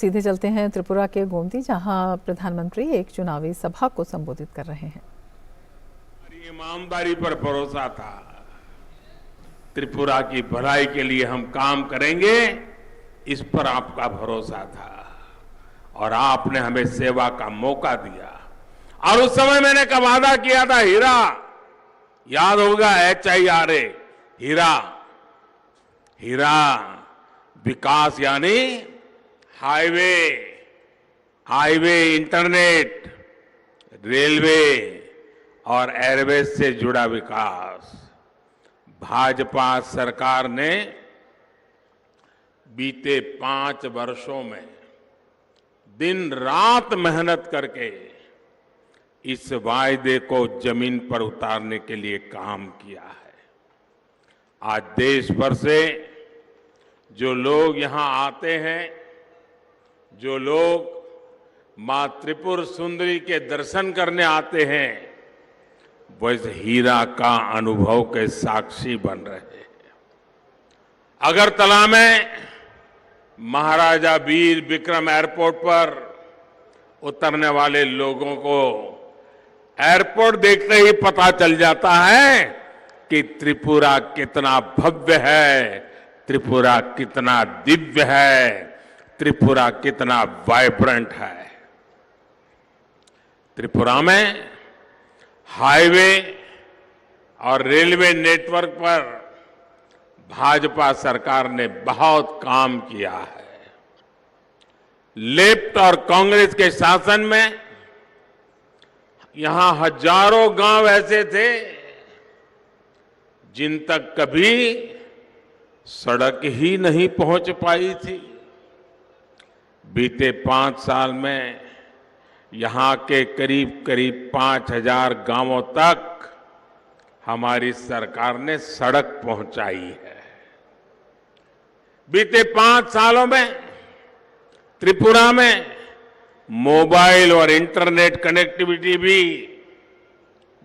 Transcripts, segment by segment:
सीधे चलते हैं त्रिपुरा के गोमती, जहां प्रधानमंत्री एक चुनावी सभा को संबोधित कर रहे हैं। ईमानदारी पर भरोसा था। त्रिपुरा की भलाई के लिए हम काम करेंगे, इस पर आपका भरोसा था और आपने हमें सेवा का मौका दिया। और उस समय मैंने का वादा किया था, हीरा याद होगा, HIRA हीरा। हीरा विकास यानी हाईवे, इंटरनेट, रेलवे और एयरवेज से जुड़ा विकास। भाजपा सरकार ने बीते 5 वर्षों में दिन रात मेहनत करके इस वायदे को जमीन पर उतारने के लिए काम किया है। आज देश भर से जो लोग यहां आते हैं, जो लोग मां त्रिपुर सुंदरी के दर्शन करने आते हैं, वो इस हीरा का अनुभव के साक्षी बन रहे हैं। अगरतला में महाराजा वीर विक्रम एयरपोर्ट पर उतरने वाले लोगों को एयरपोर्ट देखते ही पता चल जाता है कि त्रिपुरा कितना भव्य है, त्रिपुरा कितना दिव्य है, त्रिपुरा कितना वाइब्रेंट है। त्रिपुरा में हाईवे और रेलवे नेटवर्क पर भाजपा सरकार ने बहुत काम किया है। लेफ्ट और कांग्रेस के शासन में यहां हजारों गांव ऐसे थे जिन तक कभी सड़क ही नहीं पहुंच पाई थी। बीते 5 साल में यहां के करीब 5000 गांवों तक हमारी सरकार ने सड़क पहुंचाई है। बीते 5 सालों में त्रिपुरा में मोबाइल और इंटरनेट कनेक्टिविटी भी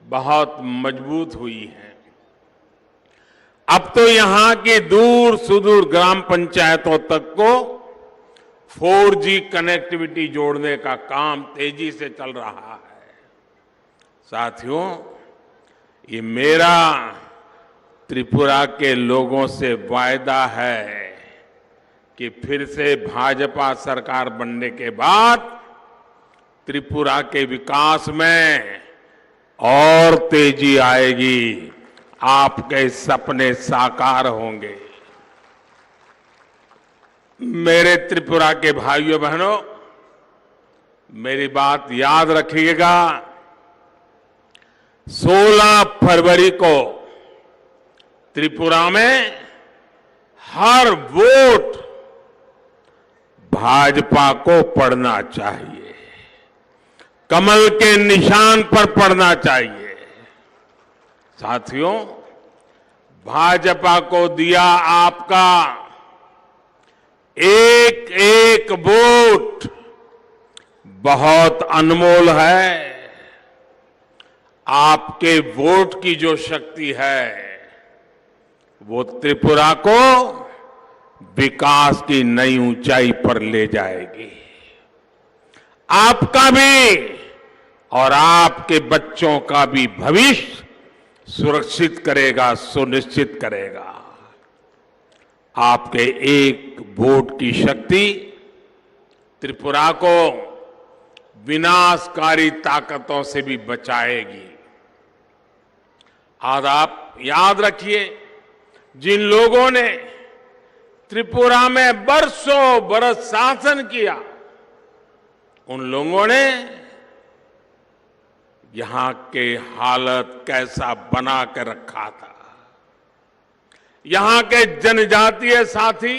बहुत मजबूत हुई है। अब तो यहां की दूर सुदूर ग्राम पंचायतों तक को 4G कनेक्टिविटी जोड़ने का काम तेजी से चल रहा है। साथियों, ये मेरा त्रिपुरा के लोगों से वायदा है कि फिर से भाजपा सरकार बनने के बाद त्रिपुरा के विकास में और तेजी आएगी, आपके सपने साकार होंगे। मेरे त्रिपुरा के भाइयों बहनों, मेरी बात याद रखिएगा। 16 फरवरी को त्रिपुरा में हर वोट भाजपा को पड़ना चाहिए, कमल के निशान पर पड़ना चाहिए। साथियों, भाजपा को दिया आपका एक एक वोट बहुत अनमोल है। आपके वोट की जो शक्ति है वो त्रिपुरा को विकास की नई ऊंचाई पर ले जाएगी। आपका भी और आपके बच्चों का भी भविष्य सुरक्षित करेगा, सुनिश्चित करेगा। आपके एक वोट की शक्ति त्रिपुरा को विनाशकारी ताकतों से भी बचाएगी। आज आप याद रखिए, जिन लोगों ने त्रिपुरा में बरसों बरस शासन किया, उन लोगों ने यहां के हालत कैसा बना कर रखा था। यहां के जनजातीय साथी,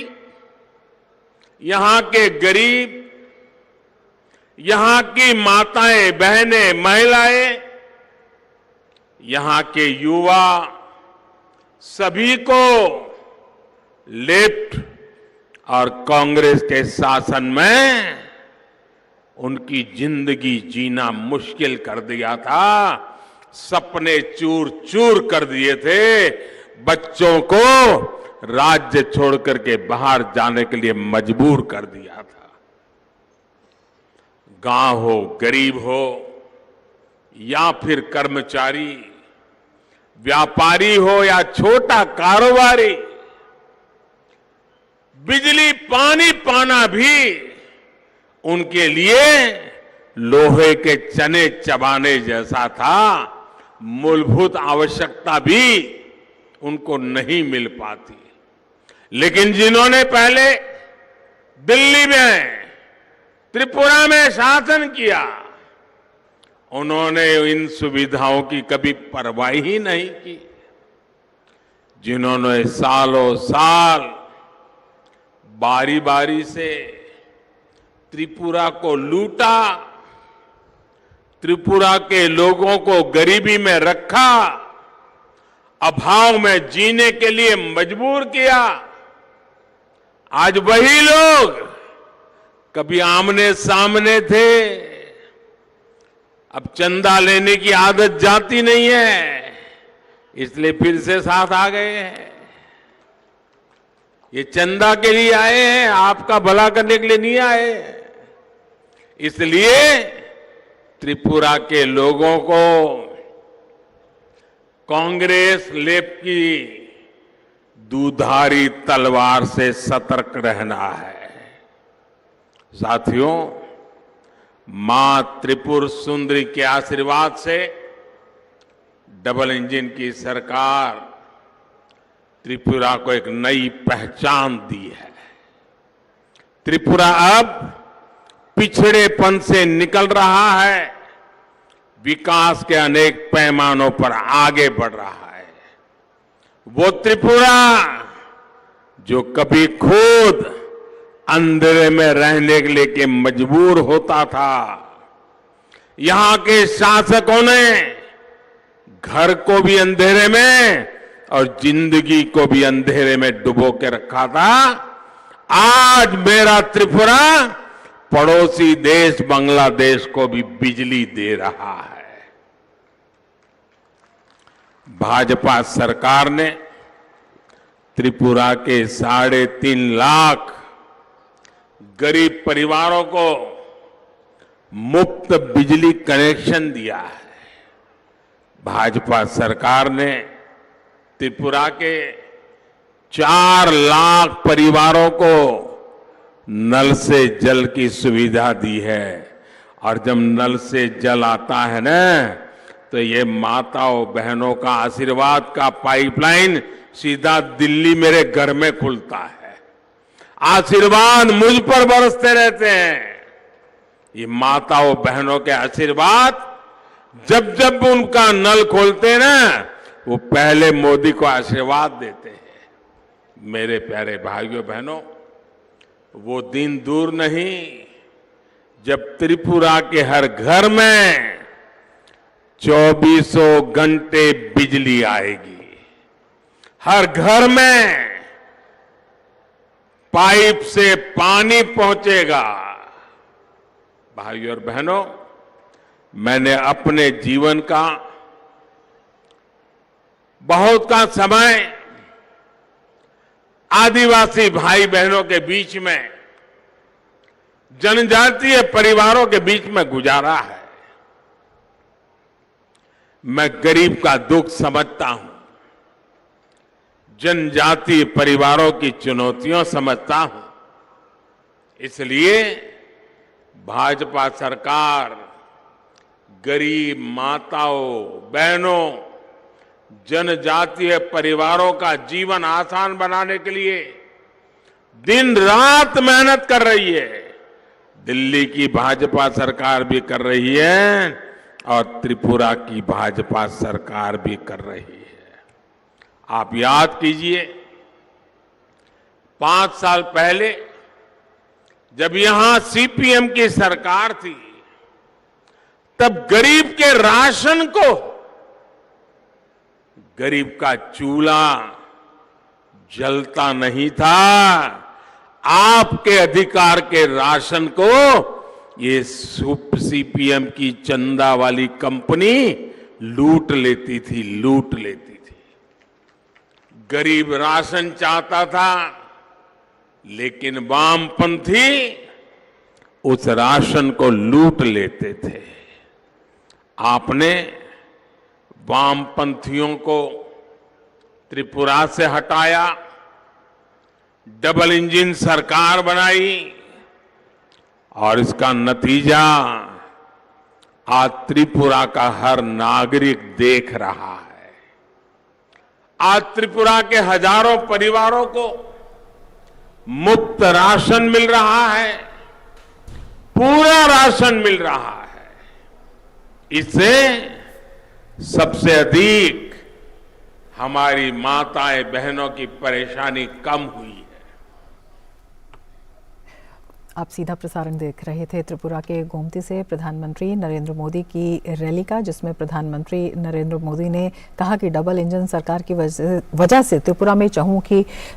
यहां के गरीब, यहां की माताएं, बहनें, महिलाएं, यहां के युवा, सभी को लेफ्ट और कांग्रेस के शासन में उनकी जिंदगी जीना मुश्किल कर दिया था। सपने चूर चूर कर दिए थे। बच्चों को राज्य छोड़ करके बाहर जाने के लिए मजबूर कर दिया था। गांव हो, गरीब हो या फिर कर्मचारी, व्यापारी हो या छोटा कारोबारी, बिजली पानी पाना भी उनके लिए लोहे के चने चबाने जैसा था। मूलभूत आवश्यकता भी उनको नहीं मिल पाती। लेकिन जिन्होंने पहले दिल्ली में, त्रिपुरा में शासन किया, उन्होंने इन सुविधाओं की कभी परवाह ही नहीं की। जिन्होंने सालों साल बारी बारी से त्रिपुरा को लूटा, त्रिपुरा के लोगों को गरीबी में रखा, अभाव में जीने के लिए मजबूर किया, आज वही लोग कभी आमने सामने थे, अब चंदा लेने की आदत जाती नहीं है, इसलिए फिर से साथ आ गए हैं। ये चंदा के लिए आए हैं, आपका भला करने के लिए नहीं आए। इसलिए त्रिपुरा के लोगों को कांग्रेस लेप की दुधारी तलवार से सतर्क रहना है। साथियों, मां त्रिपुर सुंदरी के आशीर्वाद से डबल इंजन की सरकार त्रिपुरा को एक नई पहचान दी है। त्रिपुरा अब पिछड़ेपन से निकल रहा है, विकास के अनेक पैमानों पर आगे बढ़ रहा है। वो त्रिपुरा जो कभी खुद अंधेरे में रहने के लिए मजबूर होता था, यहां के शासकों ने घर को भी अंधेरे में और जिंदगी को भी अंधेरे में डुबो के रखा था। आज मेरा त्रिपुरा पड़ोसी देश बांग्लादेश को भी बिजली दे रहा है। भाजपा सरकार ने त्रिपुरा के 3.5 लाख गरीब परिवारों को मुफ्त बिजली कनेक्शन दिया है। भाजपा सरकार ने त्रिपुरा के 4 लाख परिवारों को नल से जल की सुविधा दी है। और जब नल से जल आता है ना, तो ये माताओं बहनों का आशीर्वाद का पाइपलाइन सीधा दिल्ली मेरे घर में खुलता है। आशीर्वाद मुझ पर बरसते रहते हैं। ये माताओं बहनों के आशीर्वाद जब जब उनका नल खोलते हैं ना, वो पहले मोदी को आशीर्वाद देते हैं। मेरे प्यारे भाइयों बहनों, वो दिन दूर नहीं जब त्रिपुरा के हर घर में 24 घंटे बिजली आएगी। हर घर में पाइप से पानी पहुंचेगा। भाइयों और बहनों, मैंने अपने जीवन का बहुत का समय आदिवासी भाई बहनों के बीच में, जनजातीय परिवारों के बीच में गुजारा है। मैं गरीब का दुख समझता हूं, जनजातीय परिवारों की चुनौतियां समझता हूं। इसलिए भाजपा सरकार गरीब माताओं बहनों, जनजातीय परिवारों का जीवन आसान बनाने के लिए दिन रात मेहनत कर रही है। दिल्ली की भाजपा सरकार भी कर रही है और त्रिपुरा की भाजपा सरकार भी कर रही है। आप याद कीजिए, 5 साल पहले जब यहां सीपीएम की सरकार थी, तब गरीब के राशन को, गरीब का चूल्हा जलता नहीं था। आपके अधिकार के राशन को ये सीपीएम की चंदा वाली कंपनी लूट लेती थी। गरीब राशन चाहता था, लेकिन वामपंथी उस राशन को लूट लेते थे। आपने वामपंथियों को त्रिपुरा से हटाया, डबल इंजन सरकार बनाई और इसका नतीजा आज त्रिपुरा का हर नागरिक देख रहा है। आज त्रिपुरा के हजारों परिवारों को मुफ्त राशन मिल रहा है, पूरा राशन मिल रहा है। इससे सबसे अधिक हमारी माताएं बहनों की परेशानी कम हुई है। आप सीधा प्रसारण देख रहे थे त्रिपुरा के गोमती से प्रधानमंत्री नरेंद्र मोदी की रैली का, जिसमें प्रधानमंत्री नरेंद्र मोदी ने कहा कि डबल इंजन सरकार की वजह से त्रिपुरा में चहुमुखी